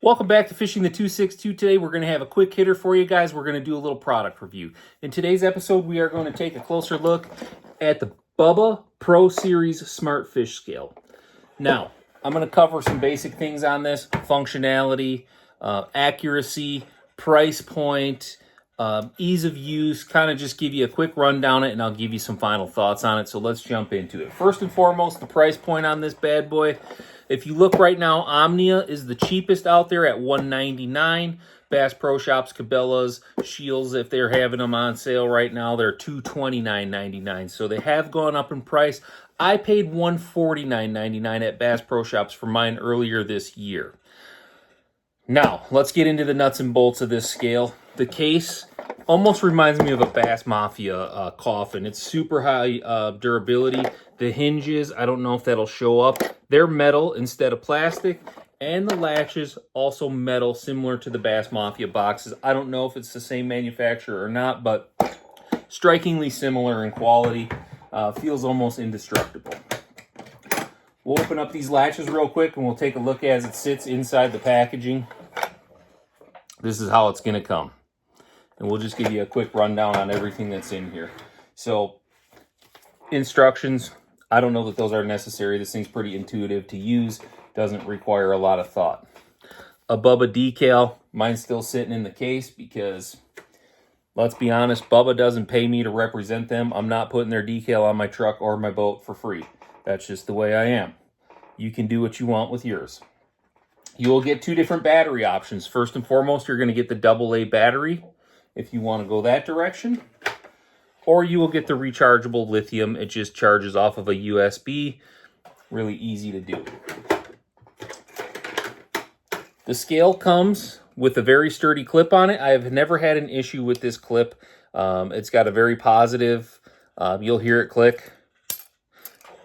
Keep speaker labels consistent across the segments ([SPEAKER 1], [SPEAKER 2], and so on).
[SPEAKER 1] Welcome back to Fishing the 262. Today we're going to have a quick hitter for you guys. We're going to do a little product review. In today's episode, we are going to take a closer look at the Bubba Pro Series Smart Fish Scale. Now, I'm going to cover some basic things on this: functionality, accuracy, price point, ease of use, kind of just give you a quick rundown it, and I'll give you some final thoughts on it. So let's jump into it. First and foremost, the price point on this bad boy. If you look right now, Omnia is the cheapest out there at $199. Bass Pro Shops, Cabela's, Shields, if they're having them on sale right now, they're $229.99. So they have gone up in price. I paid $149.99 at Bass Pro Shops for mine earlier this year. Now, let's get into the nuts and bolts of this scale. The case almost reminds me of a Bass Mafia coffin. It's super high durability. The hinges, I don't know if that'll show up. They're metal instead of plastic. And the latches, also metal, similar to the Bass Mafia boxes. I don't know if it's the same manufacturer or not, but strikingly similar in quality. Feels almost indestructible. We'll open up these latches real quick and we'll take a look as it sits inside the packaging. This is how it's going to come. And we'll just give you a quick rundown on everything that's in here. So, instructions, I don't know that those are necessary. This thing's pretty intuitive to use. Doesn't require a lot of thought. A Bubba decal. Mine's still sitting in the case because, let's be honest, Bubba doesn't pay me to represent them. I'm not putting their decal on my truck or my boat for free. That's just the way I am. You can do what you want with yours. You will get two different battery options. First and foremost, you're going to get the AA battery if you want to go that direction. Or you will get the rechargeable lithium. It just charges off of a USB. Really easy to do. The scale comes with a very sturdy clip on it. I have never had an issue with this clip. It's got a very positive, you'll hear it click.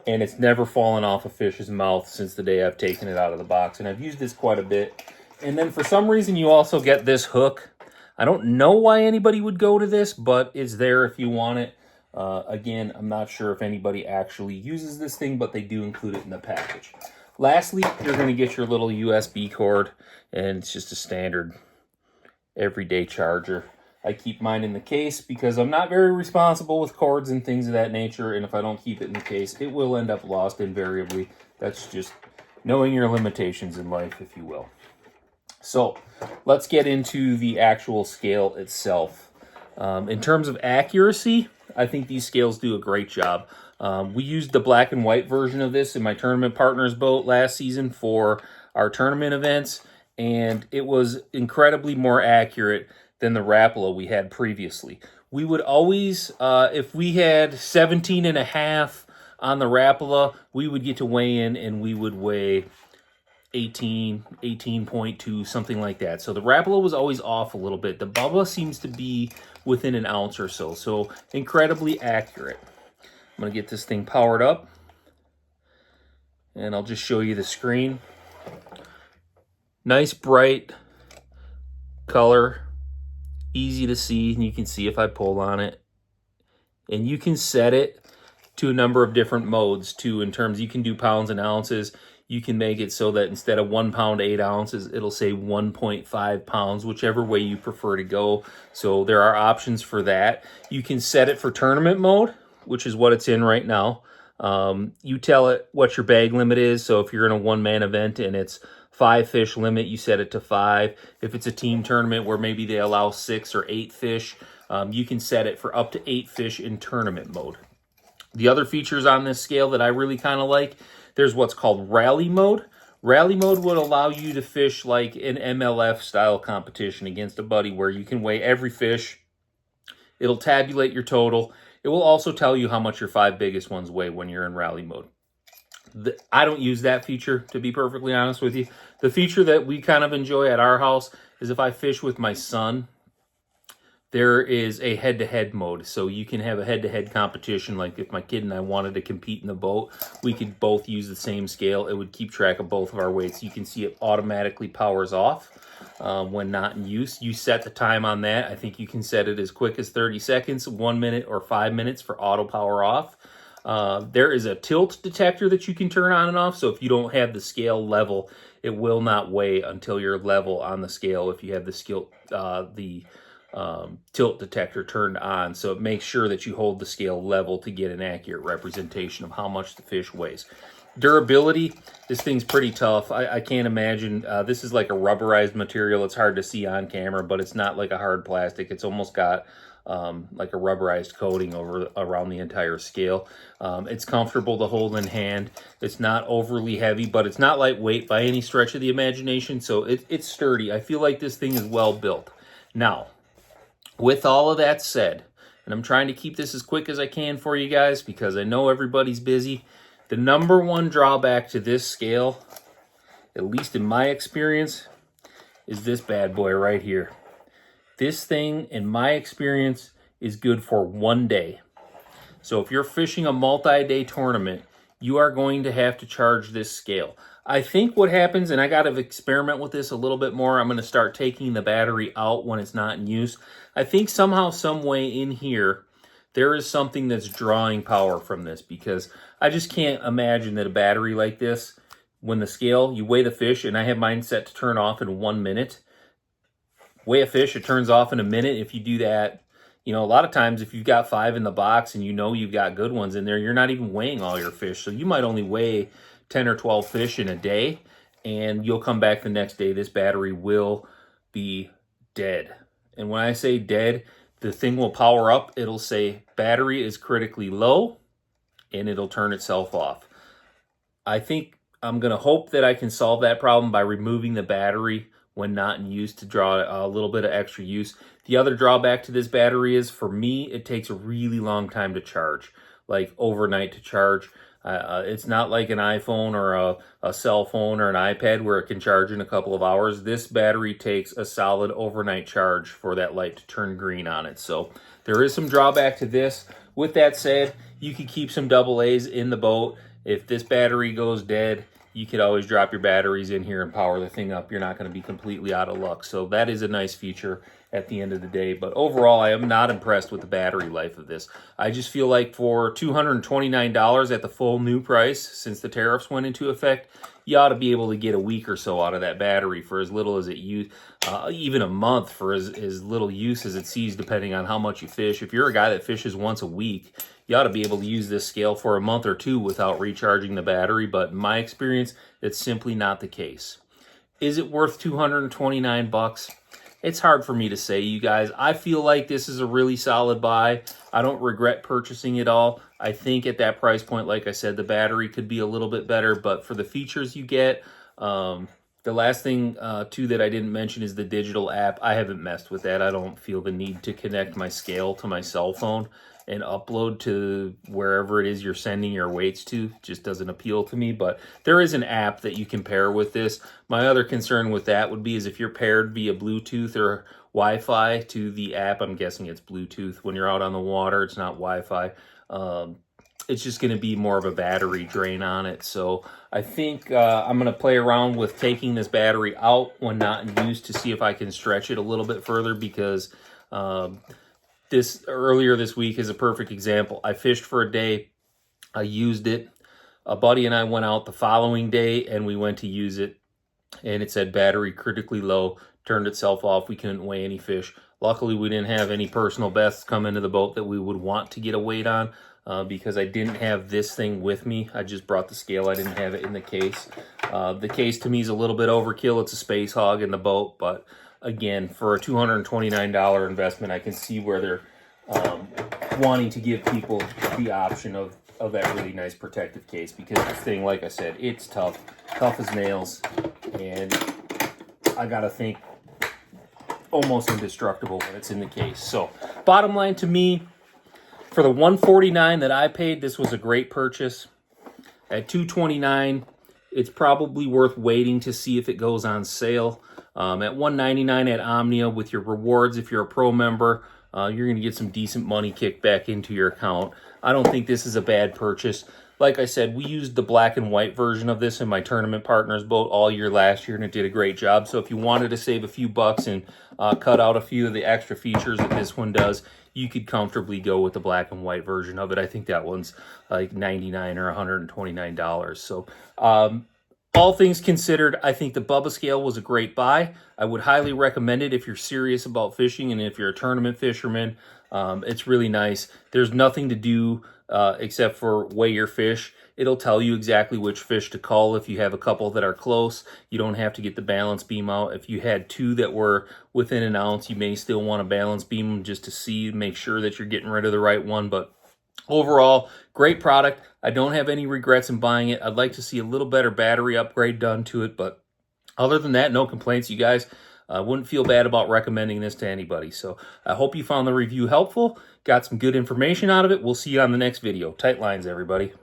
[SPEAKER 1] And it's never fallen off a fish's mouth since the day I've taken it out of the box. And I've used this quite a bit. And then for some reason, you also get this hook. I don't know why anybody would go to this, but it's there if you want it. Again, I'm not sure if anybody actually uses this thing, but they do include it in the package. Lastly, you're going to get your little USB cord, and it's just a standard everyday charger. I keep mine in the case because I'm not very responsible with cords and things of that nature, and if I don't keep it in the case, it will end up lost invariably. That's just knowing your limitations in life, if you will. So, let's get into the actual scale itself. In terms of accuracy, I think these scales do a great job. We used the black and white version of this in my tournament partner's boat last season for our tournament events, and it was incredibly more accurate than the Rapala we had previously. We would always, if we had 17 and a half on the Rapala, we would get to weigh in and we would weigh 18, 18.2, something like that. So the Rapala was always off a little bit. The Bubba seems to be within an ounce or so. So incredibly accurate. I'm going to get this thing powered up. And I'll just show you the screen. Nice bright color. Easy to see, and you can see if I pull on it. And you can set it to a number of different modes too, in terms you can do pounds and ounces. You can make it so that instead of 1 pound 8 ounces, it'll say 1.5 pounds, whichever way you prefer to go. So there are options for that. You can set it for tournament mode, which is what it's in right now. You tell it what your bag limit is. So if you're in a one-man event and it's 5 fish limit, you set it to 5. If it's a team tournament where maybe they allow 6 or 8 fish, you can set it for up to 8 fish in tournament mode. The other features on this scale that I really kind of like, there's what's called rally mode. Rally mode would allow you to fish like an MLF style competition against a buddy where you can weigh every fish. It'll tabulate your total. It will also tell you how much your 5 biggest ones weigh when you're in rally mode. I don't use that feature, to be perfectly honest with you. The feature that we kind of enjoy at our house is if I fish with my son, there is a head-to-head mode. So you can have a head-to-head competition. Like if my kid and I wanted to compete in the boat, we could both use the same scale. It would keep track of both of our weights. You can see it automatically powers off when not in use. You set the time on that. I think you can set it as quick as 30 seconds, 1 minute, or 5 minutes for auto power off. There is a tilt detector that you can turn on and off. So if you don't have the scale level, it will not weigh until you're level on the scale if you have the tilt detector turned on. So it makes sure that you hold the scale level to get an accurate representation of how much the fish weighs. Durability, this thing's pretty tough. I can't imagine, this is like a rubberized material. It's hard to see on camera, but it's not like a hard plastic. It's almost got like a rubberized coating around the entire scale. It's comfortable to hold in hand. It's not overly heavy, but it's not lightweight by any stretch of the imagination. So it's sturdy. I feel like this thing is well built. Now, with all of that said, and I'm trying to keep this as quick as I can for you guys because I know everybody's busy, the number one drawback to this scale, at least in my experience, is this bad boy right here. This thing, in my experience, is good for 1 day. So if you're fishing a multi-day tournament, you are going to have to charge this scale. I think what happens, and I got to experiment with this a little bit more, I'm going to start taking the battery out when it's not in use. I think somehow, some way in here, there is something that's drawing power from this, because I just can't imagine that a battery like this, when the scale, you weigh the fish, and I have mine set to turn off in 1 minute. Weigh a fish, it turns off in a minute. If you do that, you know, a lot of times if you've got 5 in the box and you know you've got good ones in there, you're not even weighing all your fish. So you might only weigh 10 or 12 fish in a day, and you'll come back the next day, this battery will be dead. And when I say dead, the thing will power up. It'll say battery is critically low, and it'll turn itself off. I think I'm going to hope that I can solve that problem by removing the battery when not in use to draw a little bit of extra use. The other drawback to this battery is, for me, it takes a really long time to charge, like overnight to charge. It's not like an iPhone or a cell phone or an iPad where it can charge in a couple of hours. This battery takes a solid overnight charge for that light to turn green on it. So there is some drawback to this. With that said, you can keep some AA's in the boat. If this battery goes dead, you could always drop your batteries in here and power the thing up. You're not going to be completely out of luck. So that is a nice feature at the end of the day. But overall, I am not impressed with the battery life of this. I just feel like for $229 at the full new price, since the tariffs went into effect, you ought to be able to get a week or so out of that battery for as little as it used, even a month for as little use as it sees, depending on how much you fish. If you're a guy that fishes once a week, you ought to be able to use this scale for a month or two without recharging the battery. But in my experience, it's simply not the case. Is it worth $229? It's hard for me to say, you guys. I feel like this is a really solid buy. I don't regret purchasing it all. I think at that price point, like I said, the battery could be a little bit better, but for the features you get, the last thing, too, that I didn't mention is the digital app. I haven't messed with that. I don't feel the need to connect my scale to my cell phone and upload to wherever it is you're sending your weights to. It just doesn't appeal to me, but there is an app that you can pair with this. My other concern with that would be is if you're paired via Bluetooth or Wi-Fi to the app. I'm guessing it's Bluetooth. When you're out on the water, it's not Wi-Fi. It's just going to be more of a battery drain on it. So I think I'm going to play around with taking this battery out when not in use to see if I can stretch it a little bit further, because earlier this week is a perfect example. I fished for a day. I used it. A buddy and I went out the following day and we went to use it, and it said battery critically low, turned itself off. We couldn't weigh any fish. Luckily, we didn't have any personal bests come into the boat that we would want to get a weight on, because I didn't have this thing with me. I just brought the scale. I didn't have it in the case. The case to me is a little bit overkill. It's a space hog in the boat, but again, for a $229 investment, I can see where they're wanting to give people the option of that really nice protective case, because this thing, like I said, it's tough as nails, and I gotta think almost indestructible when it's in the case. So bottom line to me, for the $149 that I paid, this was a great purchase. At $229, it's probably worth waiting to see if it goes on sale. At $199 at Omnia with your rewards, if you're a pro member, you're going to get some decent money kicked back into your account. I don't think this is a bad purchase. Like I said, we used the black and white version of this in my tournament partner's boat all year last year, and it did a great job. So if you wanted to save a few bucks and cut out a few of the extra features that this one does, you could comfortably go with the black and white version of it. I think that one's like $99 or $129. So all things considered, I think the Bubba scale was a great buy. I would highly recommend it if you're serious about fishing and if you're a tournament fisherman. It's really nice. There's nothing to do except for weigh your fish. It'll tell you exactly which fish to cull if you have a couple that are close. You don't have to get the balance beam out. If you had two that were within an ounce, you may still want to balance beam them just to see, make sure that you're getting rid of the right one. But overall, great product. I don't have any regrets in buying it. I'd like to see a little better battery upgrade done to it, but other than that, no complaints, you guys. I wouldn't feel bad about recommending this to anybody. So I hope you found the review helpful, got some good information out of it. We'll see you on the next video. Tight lines, everybody.